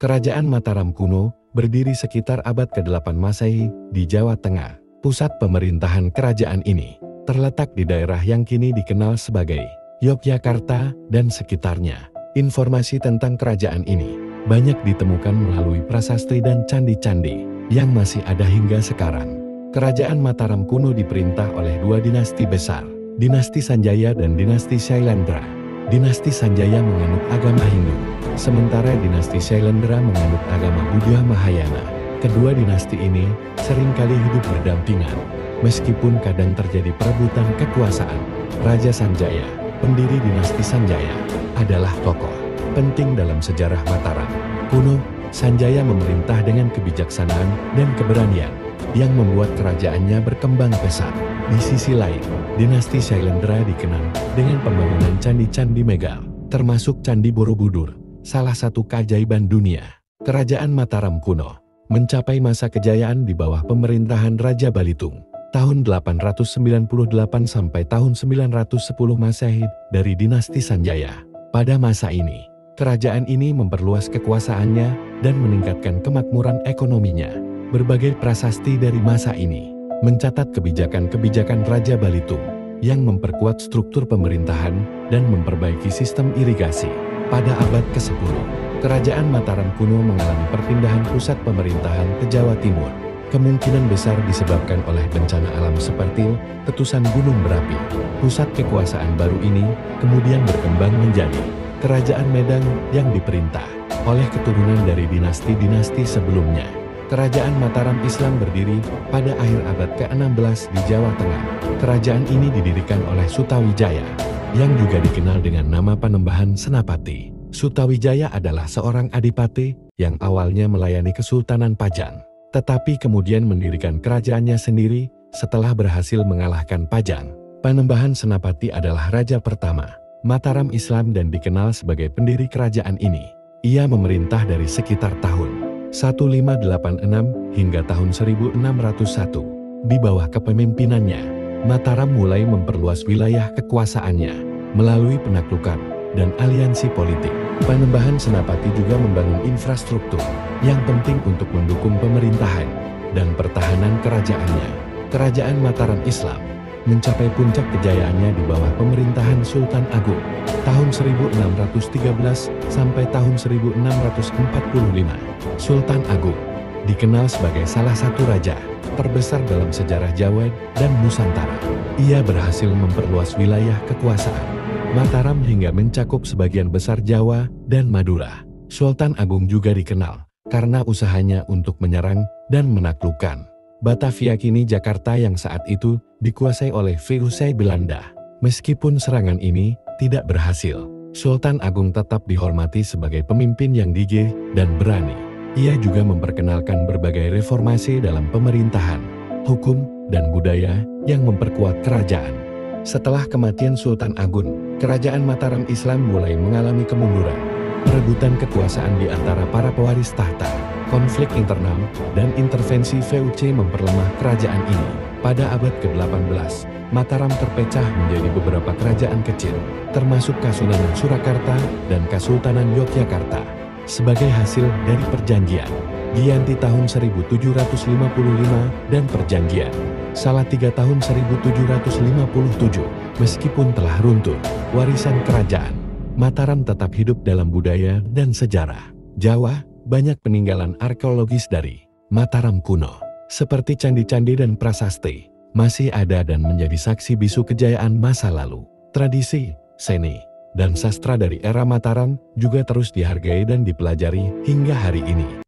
Kerajaan Mataram kuno berdiri sekitar abad ke-8 Masehi di Jawa Tengah. Pusat pemerintahan kerajaan ini terletak di daerah yang kini dikenal sebagai Yogyakarta dan sekitarnya. Informasi tentang kerajaan ini banyak ditemukan melalui prasasti dan candi-candi yang masih ada hingga sekarang. Kerajaan Mataram kuno diperintah oleh dua dinasti besar, Dinasti Sanjaya dan Dinasti Shailendra. Dinasti Sanjaya menganut agama Hindu, sementara Dinasti Shailendra menganut agama Buddha Mahayana. Kedua dinasti ini seringkali hidup berdampingan, meskipun kadang terjadi perebutan kekuasaan. Raja Sanjaya, pendiri Dinasti Sanjaya, adalah tokoh penting dalam sejarah Mataram kuno. Sanjaya memerintah dengan kebijaksanaan dan keberanian yang membuat kerajaannya berkembang pesat. Di sisi lain, Dinasti Shailendra dikenal dengan pembangunan candi-candi megah, termasuk Candi Borobudur, salah satu keajaiban dunia. Kerajaan Mataram kuno mencapai masa kejayaan di bawah pemerintahan Raja Balitung, tahun 898 sampai tahun 910 Masehi dari Dinasti Sanjaya. Pada masa ini, kerajaan ini memperluas kekuasaannya dan meningkatkan kemakmuran ekonominya. Berbagai prasasti dari masa ini mencatat kebijakan-kebijakan Raja Balitung yang memperkuat struktur pemerintahan dan memperbaiki sistem irigasi. Pada abad ke-10, Kerajaan Mataram kuno mengalami perpindahan pusat pemerintahan ke Jawa Timur. Kemungkinan besar disebabkan oleh bencana alam seperti letusan gunung berapi. Pusat kekuasaan baru ini kemudian berkembang menjadi Kerajaan Medang yang diperintah oleh keturunan dari dinasti-dinasti sebelumnya. Kerajaan Mataram Islam berdiri pada akhir abad ke-16 di Jawa Tengah. Kerajaan ini didirikan oleh Sutawijaya, yang juga dikenal dengan nama Panembahan Senapati. Sutawijaya adalah seorang adipati yang awalnya melayani Kesultanan Pajang, tetapi kemudian mendirikan kerajaannya sendiri setelah berhasil mengalahkan Pajang. Panembahan Senapati adalah raja pertama Mataram Islam dan dikenal sebagai pendiri kerajaan ini. Ia memerintah dari sekitar tahun 1586 hingga tahun 1601. Di bawah kepemimpinannya, Mataram mulai memperluas wilayah kekuasaannya melalui penaklukan dan aliansi politik. Panembahan Senapati juga membangun infrastruktur yang penting untuk mendukung pemerintahan dan pertahanan kerajaannya. Kerajaan Mataram Islam mencapai puncak kejayaannya di bawah pemerintahan Sultan Agung tahun 1613 sampai tahun 1645. Sultan Agung dikenal sebagai salah satu raja terbesar dalam sejarah Jawa dan Nusantara. Ia berhasil memperluas wilayah kekuasaan Mataram hingga mencakup sebagian besar Jawa dan Madura. Sultan Agung juga dikenal karena usahanya untuk menyerang dan menaklukkan Batavia, kini Jakarta, yang saat itu dikuasai oleh VOC Belanda. Meskipun serangan ini tidak berhasil, Sultan Agung tetap dihormati sebagai pemimpin yang gigih dan berani. Ia juga memperkenalkan berbagai reformasi dalam pemerintahan, hukum, dan budaya yang memperkuat kerajaan. Setelah kematian Sultan Agung, kerajaan Mataram Islam mulai mengalami kemunduran. Perebutan kekuasaan di antara para pewaris tahta, konflik internal, dan intervensi VOC memperlemah kerajaan ini. Pada abad ke-18, Mataram terpecah menjadi beberapa kerajaan kecil, termasuk Kasunanan Surakarta dan Kasultanan Yogyakarta. Sebagai hasil dari perjanjian Giyanti tahun 1755 dan perjanjian Salatiga tahun 1757, meskipun telah runtuh warisan kerajaan, Mataram tetap hidup dalam budaya dan sejarah Jawa. Banyak peninggalan arkeologis dari Mataram kuno, seperti candi-candi dan prasasti, masih ada dan menjadi saksi bisu kejayaan masa lalu. Tradisi, seni, dan sastra dari era Mataram juga terus dihargai dan dipelajari hingga hari ini.